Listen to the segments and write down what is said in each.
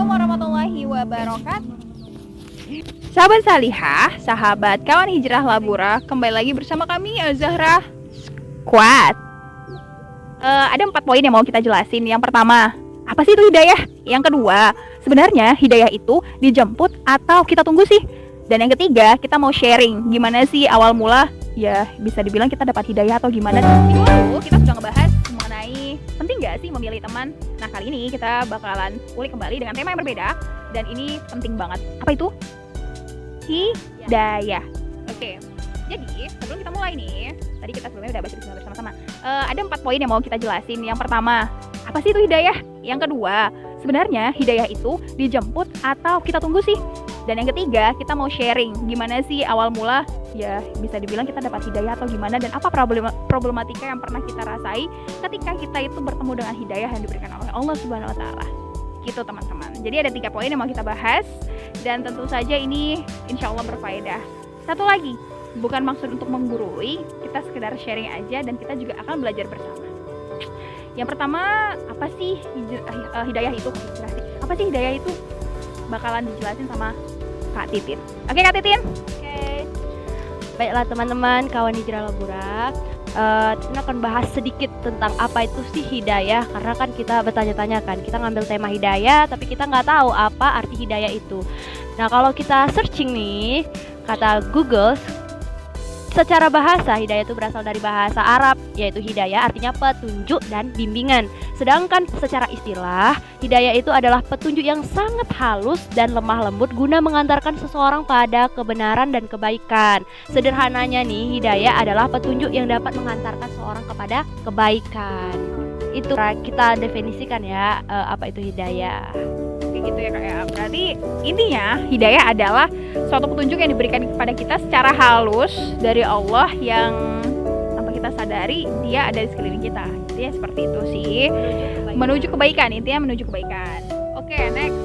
Assalamualaikum warahmatullahi wabarakatuh. Sahabat Salihah, sahabat kawan hijrah Labura, kembali lagi bersama kami Al-Zahra Squad. Ada 4 poin yang mau kita jelasin. Yang pertama, apa sih itu hidayah? Yang kedua, sebenarnya hidayah itu dijemput atau kita tunggu sih? Dan yang ketiga, kita mau sharing gimana sih awal mula, ya bisa dibilang kita dapat hidayah atau gimana. Minggu lalu kita sudah ngebahas mengenai penting gak sih memilih teman. Nah, kali ini kita bakalan ulik kembali dengan tema yang berbeda, dan ini penting banget. Apa itu? Hidayah. Oke. Jadi, sebelum kita mulai nih, tadi kita sebelumnya udah baca bersama-sama. Ada 4 poin yang mau kita jelasin. Yang pertama, apa sih itu hidayah? Yang kedua, sebenarnya hidayah itu dijemput atau kita tunggu sih? Dan yang ketiga, kita mau sharing gimana sih awal mula, ya bisa dibilang kita dapat hidayah atau gimana, dan apa problematika yang pernah kita rasai ketika kita itu bertemu dengan hidayah yang diberikan oleh Allah Subhanahu wa Ta'ala. Gitu teman-teman. Jadi ada 3 poin yang mau kita bahas, dan tentu saja ini insya Allah berfaedah. Satu lagi, bukan maksud untuk menggurui, kita sekedar sharing aja, dan kita juga akan belajar bersama. Yang pertama, apa sih hidayah itu? Apa sih hidayah itu? Bakalan dijelasin sama Kak Titin. Oke Kak Titin? Oke. Baiklah teman-teman, kawan hijrah Labura, kita akan bahas sedikit tentang apa itu sih hidayah. Karena kan kita bertanya-tanya kan, kita ngambil tema hidayah tapi kita nggak tahu apa arti hidayah itu. Nah, kalau kita searching nih, kata Google, secara bahasa, hidayah itu berasal dari bahasa Arab, yaitu hidayah artinya petunjuk dan bimbingan. Sedangkan secara istilah, hidayah itu adalah petunjuk yang sangat halus dan lemah lembut guna mengantarkan seseorang pada kebenaran dan kebaikan. Sederhananya nih, hidayah adalah petunjuk yang dapat mengantarkan seseorang kepada kebaikan. Itu kita definisikan ya, apa itu hidayah. Kayak gitu ya Kak ya. Berarti intinya hidayah adalah suatu petunjuk yang diberikan kepada kita secara halus dari Allah yang tanpa kita sadari dia ada di sekeliling kita. Intinya seperti itu sih. Menuju kebaikan, intinya menuju kebaikan. Oke, next,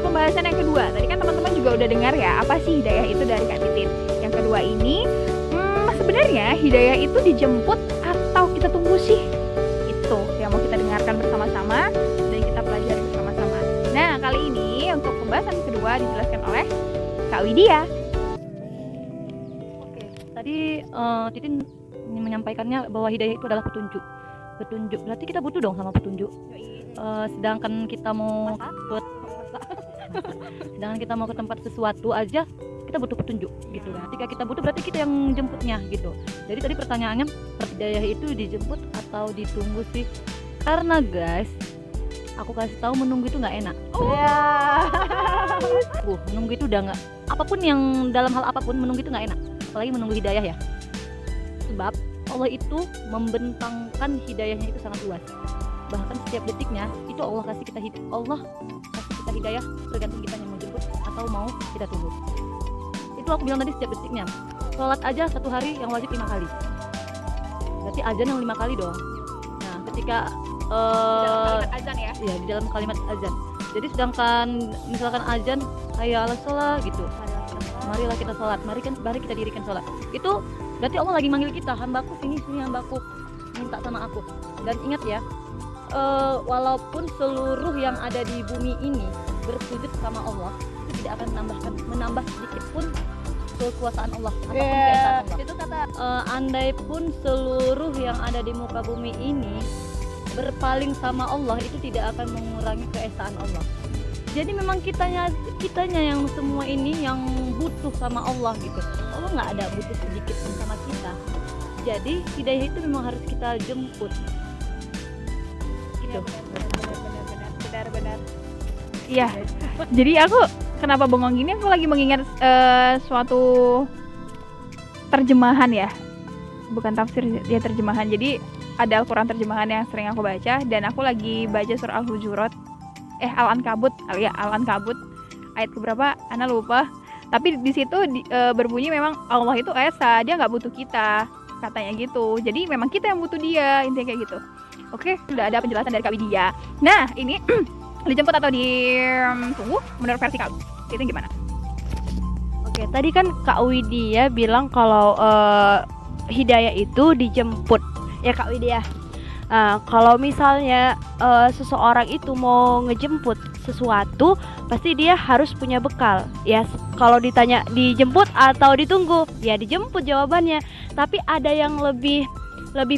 pembahasan yang kedua. Tadi kan teman-teman juga udah dengar ya, apa sih hidayah itu dari Kak Titin. Yang kedua ini, sebenarnya hidayah itu dijemput atau kita tunggu sih? Itu yang mau kita dengarkan bersama-sama dan kita pelajari bersama-sama. Nah, kali ini untuk pembahasan kedua dijelaskan oleh Kak Widya. Oke, tadi Titin menyampaikannya bahwa hidayah itu adalah petunjuk. Petunjuk berarti kita butuh dong sama petunjuk. Sedangkan kita mau ke tempat sesuatu aja kita butuh petunjuk gitu. Ketika kita butuh berarti kita yang jemputnya gitu. Jadi tadi pertanyaannya, hidayah itu dijemput atau ditunggu sih? Karena guys, aku kasih tahu, menunggu itu nggak enak. Menunggu itu udah nggak, apapun yang dalam hal apapun menunggu itu nggak enak. Apalagi menunggu hidayah ya. Sebab Allah itu membentangkan hidayahnya itu sangat luas. Bahkan setiap detiknya itu Allah kasih kita hidayah, tergantung kita yang mau jemput atau mau kita tunggu. Itu aku bilang tadi, setiap detiknya. Sholat aja 1 hari yang wajib 5 kali. Berarti azan yang 5 kali dong. Nah, ketika Di dalam kalimat azan ya? Iya, di dalam kalimat azan. Jadi sedangkan misalkan azan, hayya 'alas shalah gitu. Marilah kita sholat, mari kita dirikan sholat. Itu berarti Allah lagi manggil kita, hambaku sini hambaku, minta sama aku. Dan ingat ya, walaupun seluruh yang ada di bumi ini bersujud sama Allah, itu tidak akan menambah sedikit pun kekuasaan Allah ataupun keesaan Allah. Itu kata andai pun seluruh yang ada di muka bumi ini berpaling sama Allah, itu tidak akan mengurangi keesaan Allah. Jadi memang kitanya yang semua ini yang butuh sama Allah gitu. Allah nggak ada butuh sedikit pun sama kita. Jadi hidayah itu memang harus kita jemput. Gitu. Benar. Iya. Jadi aku kenapa bengong gini? Aku lagi mengingat suatu terjemahan ya, bukan tafsir, dia terjemahan. Jadi ada Al-Quran terjemahan yang sering aku baca, dan aku lagi baca surah Al-Hujurat, Al-Ankabut ayat keberapa? Ana lupa. Tapi di situ berbunyi memang Allah itu esa, dia nggak butuh kita, katanya gitu. Jadi memang kita yang butuh dia, intinya kayak gitu. Oke, sudah ada penjelasan dari Kak Widya. Nah, ini dijemput atau ditunggu menurut versi Kak itu gimana? Oke, tadi kan Kak Widya bilang kalau hidayah itu dijemput. Ya Kak Widya. Kalau misalnya seseorang itu mau ngejemput sesuatu pasti dia harus punya bekal. Ya, kalau ditanya dijemput atau ditunggu, ya dijemput jawabannya. Tapi ada yang lebih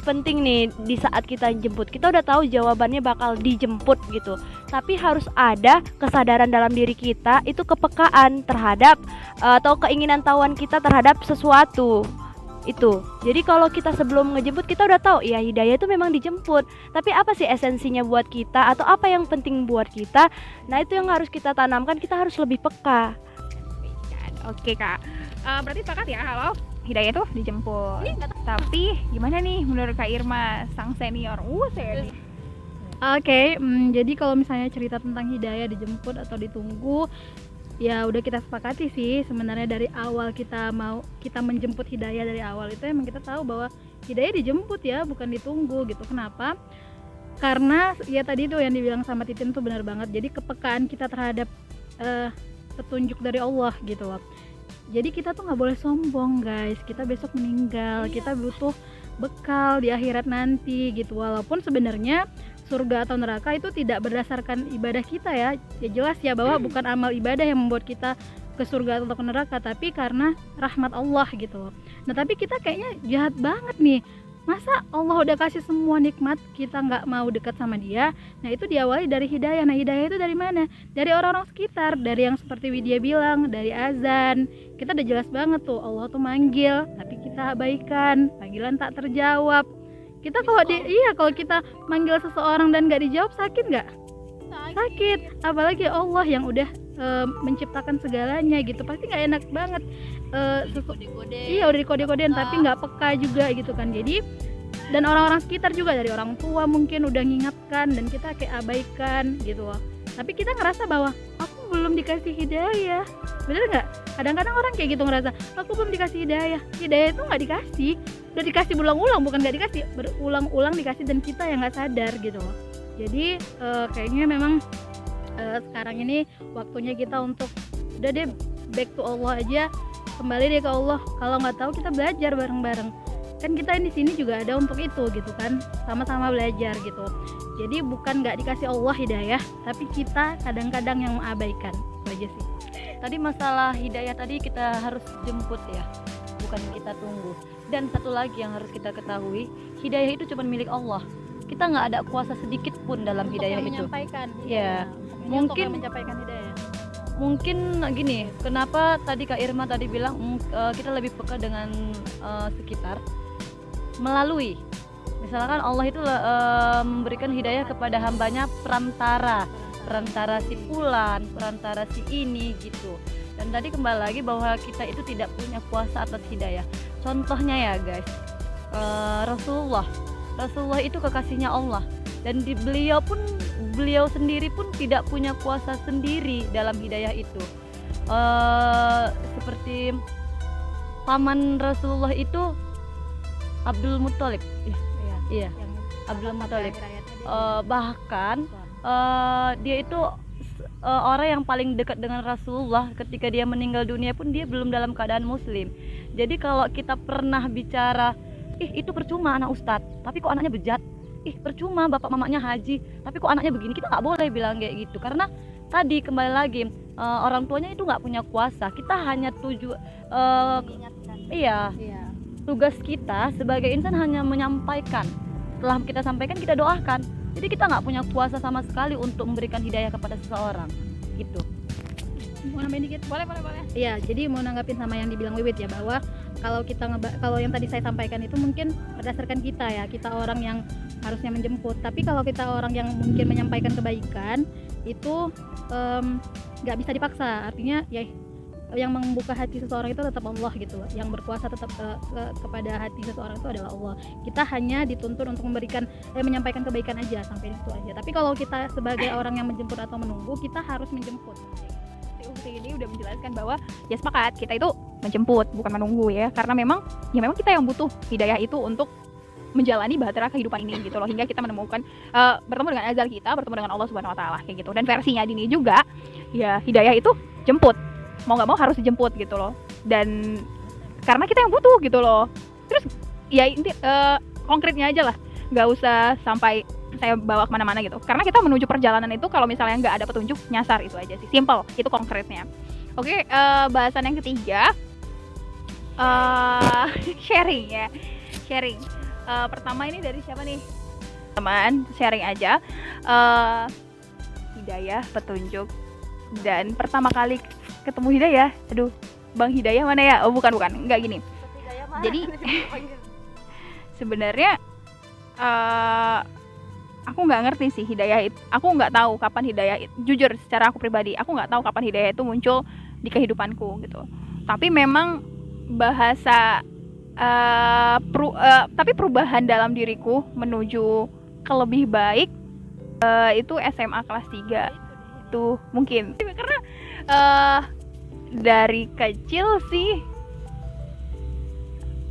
penting nih di saat kita jemput. Kita udah tahu jawabannya bakal dijemput gitu. Tapi harus ada kesadaran dalam diri kita, itu kepekaan terhadap atau keinginan tahuan kita terhadap sesuatu. Itu. Jadi kalau kita sebelum ngejemput kita udah tahu ya hidayah itu memang dijemput. Tapi apa sih esensinya buat kita atau apa yang penting buat kita? Nah, itu yang harus kita tanamkan, kita harus lebih peka. Oke Kak, berarti sepakat ya kalau hidayah itu dijemput. Tapi gimana nih menurut Kak Irma, sang senior? Senior. Oke, jadi kalau misalnya cerita tentang hidayah dijemput atau ditunggu, ya udah kita sepakati sih sebenarnya dari awal kita menjemput hidayah dari awal itu emang kita tahu bahwa hidayah dijemput ya, bukan ditunggu gitu. Kenapa? Karena ya tadi tuh yang dibilang sama Titin tuh benar banget. Jadi kepekaan kita terhadap petunjuk dari Allah gitu loh. Jadi kita tuh nggak boleh sombong guys, kita besok meninggal, kita butuh bekal di akhirat nanti gitu. Walaupun sebenarnya surga atau neraka itu tidak berdasarkan ibadah kita ya jelas ya bahwa bukan amal ibadah yang membuat kita ke surga atau ke neraka, tapi karena rahmat Allah gitu. Nah tapi kita kayaknya jahat banget nih, masa Allah udah kasih semua nikmat kita nggak mau dekat sama dia. Nah itu diawali dari hidayah. Nah hidayah itu dari mana? Dari orang-orang sekitar, dari yang seperti Widya bilang, dari azan. Kita udah jelas banget tuh Allah tuh manggil tapi kita abaikan, panggilan tak terjawab. Kita kalau kita manggil seseorang dan nggak dijawab sakit nggak? Sakit. Apalagi Allah yang udah menciptakan segalanya gitu, pasti nggak enak banget. Iya udah dikode-kodein tapi nggak peka juga gitu kan. Jadi dan orang-orang sekitar juga, dari orang tua mungkin udah ngingatkan dan kita kayak abaikan gitu loh. Tapi kita ngerasa bahwa aku belum dikasih hidayah. Bener nggak? Kadang-kadang orang kayak gitu ngerasa aku belum dikasih hidayah. Hidayah itu nggak dikasih, udah dikasih berulang-ulang, bukan nggak dikasih, berulang-ulang dikasih dan kita yang nggak sadar gitu loh. Jadi kayaknya memang sekarang ini waktunya kita untuk udah deh back to Allah aja, kembali deh ke Allah. Kalau nggak tahu kita belajar bareng-bareng. Kan kita di sini juga ada untuk itu gitu kan, sama-sama belajar gitu. Jadi bukan nggak dikasih Allah hidayah, tapi kita kadang-kadang yang mengabaikan. Itu aja sih. Tadi masalah hidayah tadi kita harus jemput ya, bukan kita tunggu. Dan satu lagi yang harus kita ketahui, hidayah itu cuma milik Allah. Kita nggak ada kuasa sedikit pun dalam hidayah itu. Menyampaikan. Ya, Mungkin menyampaikan hidayah. Mungkin gini, kenapa tadi Kak Irma tadi bilang kita lebih peka dengan sekitar melalui, misalkan Allah itu memberikan hidayah kepada hambanya perantara si fulan, perantara si ini gitu. Dan tadi kembali lagi bahwa kita itu tidak punya kuasa atas hidayah. Contohnya ya guys, Rasulullah itu kekasihnya Allah, dan beliau sendiri pun tidak punya kuasa sendiri dalam hidayah itu. Seperti paman Rasulullah itu Abdul Muthalib, iya, Abdul Muthalib. Bahkan dia itu orang yang paling dekat dengan Rasulullah. Ketika dia meninggal dunia pun dia belum dalam keadaan muslim. Jadi kalau kita pernah bicara, itu percuma anak ustadz, tapi kok anaknya bejat, percuma bapak mamanya haji, tapi kok anaknya begini, kita nggak boleh bilang kayak gitu. Karena tadi kembali lagi orang tuanya itu nggak punya kuasa. Kita hanya tugas kita sebagai insan hanya menyampaikan. Setelah kita sampaikan, kita doakan. Jadi kita nggak punya kuasa sama sekali untuk memberikan hidayah kepada seseorang gitu. Mau nambahin dikit? Boleh. Iya, jadi mau nanggapin sama yang dibilang Wiwit ya, bahwa kalau yang tadi saya sampaikan itu mungkin berdasarkan kita ya, kita orang yang harusnya menjemput. Tapi kalau kita orang yang mungkin menyampaikan kebaikan itu nggak bisa dipaksa. Artinya ya yang membuka hati seseorang itu tetap Allah gitu loh. Yang berkuasa tetap kepada hati seseorang itu adalah Allah. Kita hanya dituntut untuk menyampaikan kebaikan aja, sampai itu aja. Tapi kalau kita sebagai orang yang menjemput atau menunggu, kita harus menjemput. Ukti ini udah menjelaskan bahwa ya sepakat, kita itu menjemput bukan menunggu ya, karena memang kita yang butuh hidayah itu untuk menjalani bahtera kehidupan ini gitu loh, hingga kita menemukan bertemu dengan azal kita, bertemu dengan Allah Subhanahu wa taala kayak gitu. Dan versinya Dini juga ya, hidayah itu jemput, mau nggak mau harus dijemput gitu loh, dan karena kita yang butuh gitu loh. Terus ya konkretnya aja lah, nggak usah sampai saya bawa kemana-mana gitu. Karena kita menuju perjalanan itu kalau misalnya nggak ada petunjuk, nyasar, itu aja sih, simple, itu konkretnya. Oke, bahasan yang ketiga, sharing ya, sharing. Pertama ini dari siapa nih? Teman, sharing aja. Hidayah, petunjuk, dan pertama kali ketemu Hidayah, aduh, Bang Hidayah mana ya? Oh bukan, nggak gini. Jadi sebenarnya aku nggak ngerti sih Hidayah itu, aku nggak tahu kapan Hidayah, jujur secara aku pribadi, aku nggak tahu kapan Hidayah itu muncul di kehidupanku gitu. Tapi memang bahasa tapi perubahan dalam diriku menuju ke lebih baik itu SMA kelas 3 itu mungkin karena dari kecil sih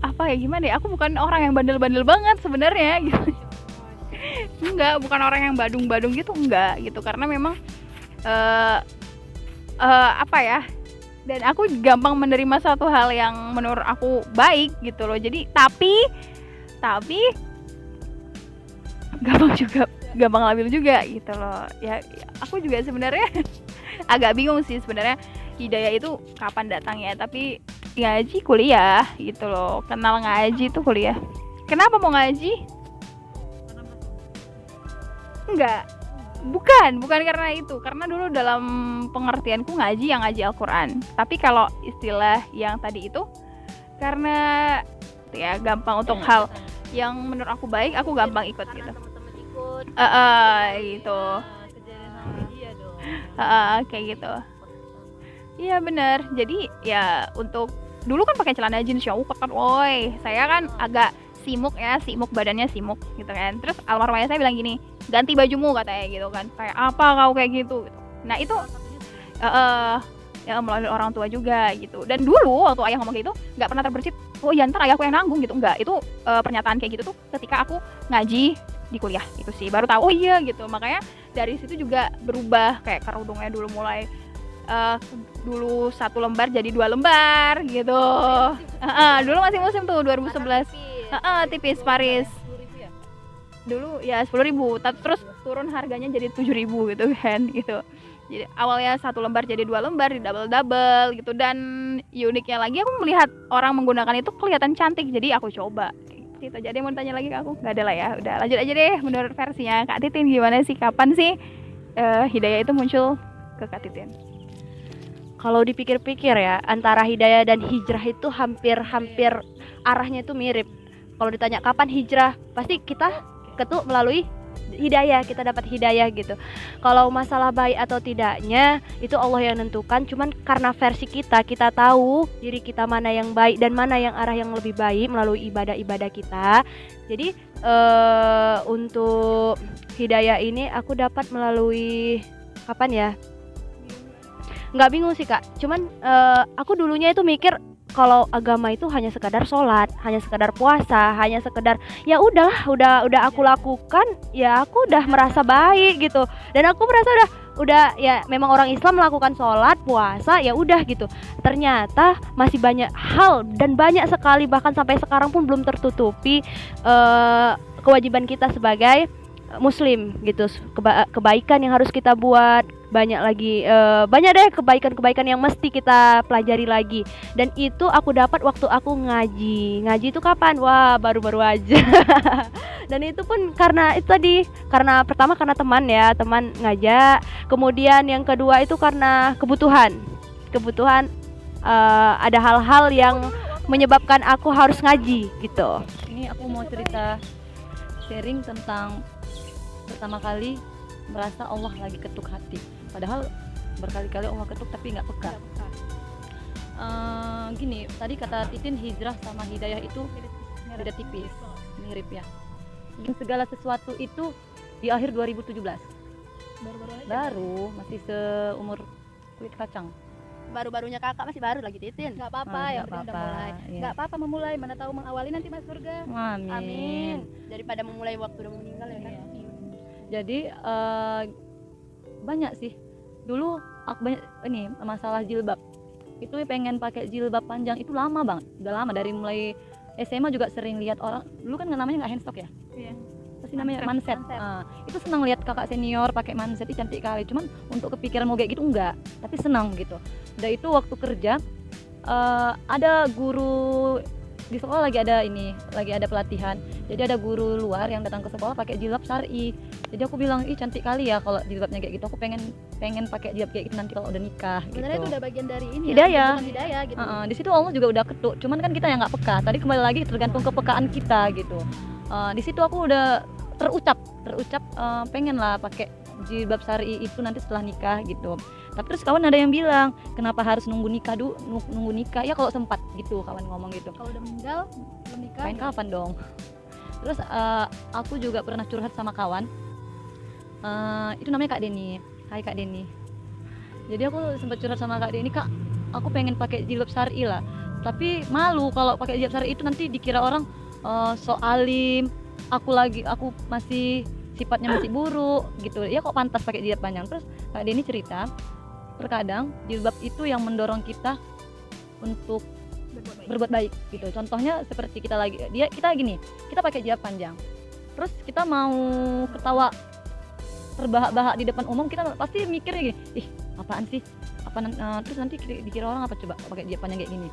apa ya, gimana ya, aku bukan orang yang bandel-bandel banget sebenarnya gitu. Enggak, bukan orang yang badung-badung gitu, enggak gitu, karena memang apa ya, dan aku gampang menerima suatu hal yang menurut aku baik gitu loh. Jadi tapi gampang labil juga gitu loh ya. Aku juga sebenarnya agak bingung sih sebenarnya Hidayah itu kapan datangnya, tapi ngaji kuliah gitu loh, kenal ngaji tuh kuliah. Kenapa mau ngaji? Enggak, bukan karena itu, karena dulu dalam pengertianku ngaji yang ngaji Al-Quran. Tapi kalau istilah yang tadi itu karena ya gampang untuk hal yang menurut aku baik, aku gampang ikut gitu. Gitu. Kayak gitu. Iya benar. Jadi ya untuk dulu kan pakai celana jeans ya, ketat woi. Saya kan agak simuk badannya simuk gitu kan. Terus almarhum ayah saya bilang gini, ganti bajumu katanya gitu kan. Kayak apa kau kayak gitu. Nah itu ya melalui orang tua juga gitu. Dan dulu waktu ayah ngomong kayak gitu nggak pernah terbersit, oh ya ntar ayahku yang nanggung gitu, enggak. Itu pernyataan kayak gitu tuh ketika aku ngaji di kuliah itu sih baru tahu, oh iya gitu. Makanya dari situ juga berubah, kayak kerudungnya dulu mulai dulu 1 lembar jadi 2 lembar gitu. Dulu masih musim tuh 2011. Tipis Paris. Dulu ya 10.000, terus turun harganya jadi 7.000 gitu kan gitu. Jadi awalnya 1 lembar jadi 2 lembar, di double gitu. Dan uniknya lagi aku melihat orang menggunakan itu kelihatan cantik, jadi aku coba gitu. Jadi mau tanya lagi ke aku? Nggak ada lah ya, udah lanjut aja deh. Menurut versinya Kak Titin gimana sih, kapan sih Hidayah itu muncul ke Kak Titin? Kalau dipikir-pikir ya, antara hidayah dan hijrah itu hampir arahnya itu mirip. Kalau ditanya kapan hijrah, pasti kita ketuk melalui hidayah, kita dapat hidayah gitu. Kalau masalah baik atau tidaknya itu Allah yang nentukan, cuman karena versi kita tahu diri kita mana yang baik dan mana yang arah yang lebih baik melalui ibadah-ibadah kita. Jadi untuk hidayah ini aku dapat melalui kapan ya? Nggak bingung sih Kak, cuman aku dulunya itu mikir kalau agama itu hanya sekadar sholat, hanya sekadar puasa, hanya sekadar ya udahlah, udah aku lakukan, ya aku udah merasa baik gitu. Dan aku merasa udah ya memang orang Islam melakukan sholat, puasa, ya udah gitu. Ternyata masih banyak hal dan banyak sekali, bahkan sampai sekarang pun belum tertutupi kewajiban kita sebagai muslim gitu. Kebaikan yang harus kita buat, banyak deh kebaikan-kebaikan yang mesti kita pelajari lagi. Dan itu aku dapat waktu aku ngaji itu kapan? Wah, baru-baru aja. Dan itu pun karena itu tadi, karena pertama karena teman ngajak, kemudian yang kedua itu karena kebutuhan ada hal-hal yang menyebabkan aku harus ngaji gitu. Ini aku mau cerita sharing tentang pertama kali merasa Allah lagi ketuk hati, padahal berkali-kali Allah ketuk tapi nggak peka. Gini, tadi kata Titin hijrah sama hidayah itu beda tipis, mirip ya. Segala sesuatu itu di akhir 2017. Baru masih seumur kulit kacang. Baru-barunya kakak masih baru lagi Titin. Nggak apa-apa, yang penting udah mulai. Iya. Nggak apa-apa memulai, mana tahu mengawali nanti masuk surga. Amin. Daripada memulai waktu udah mau meninggal ya kan. Jadi banyak sih. Dulu aku banyak ini masalah jilbab. Itu pengen pakai jilbab panjang itu lama banget. Udah lama dari mulai SMA juga sering lihat orang. Dulu kan namanya nggak handstock ya. Iya. Pasti sih namanya, manset. Manset. Itu senang lihat kakak senior pakai manset, itu cantik kali. Cuman untuk kepikiran mau kayak gitu enggak, tapi senang gitu. Udah itu waktu kerja ada guru di sekolah lagi ada pelatihan. Jadi ada guru luar yang datang ke sekolah pakai jilbab syar'i. Jadi aku bilang, ih cantik kali ya kalau jilbabnya kayak gitu. Aku pengen pakai jilbab kayak gitu nanti kalau udah nikah Sebenarnya itu gitu. udah bagian dari ini Hidayah. ya, tuntunan hidayah gitu. Di situ Allah juga udah ketuk. Cuman kan kita yang nggak peka. Tadi kembali lagi tergantung kepekaan kita gitu. Di situ aku udah terucap pengen lah pakai jilbab syar'i itu nanti setelah nikah gitu. Tapi terus kawan ada yang bilang, kenapa harus nunggu nikah nunggu nikah? Ya kalau sempat gitu, kawan ngomong gitu. Kalau udah meninggal belum nikah. Main kapan dong? Terus aku juga pernah curhat sama kawan. Itu namanya Kak Deni. Hai Kak Deni. Jadi aku sempat curhat sama Kak Deni, Kak, aku pengen pakai jilbab syar'i lah. Tapi malu kalau pakai jilbab syar'i itu nanti dikira orang so alim. Aku masih sifatnya masih buruk gitu. Ya kok pantas pakai jilbab panjang. Terus Kak Deni cerita, terkadang jilbab itu yang mendorong kita untuk berbuat baik gitu. Contohnya seperti kita gini, kita pakai jilbab panjang. Terus kita mau ketawa terbahak-bahak di depan umum, kita pasti mikirnya gini, ih apaan sih? Terus nanti dikira orang apa coba pakai jilbab panjang kayak gini.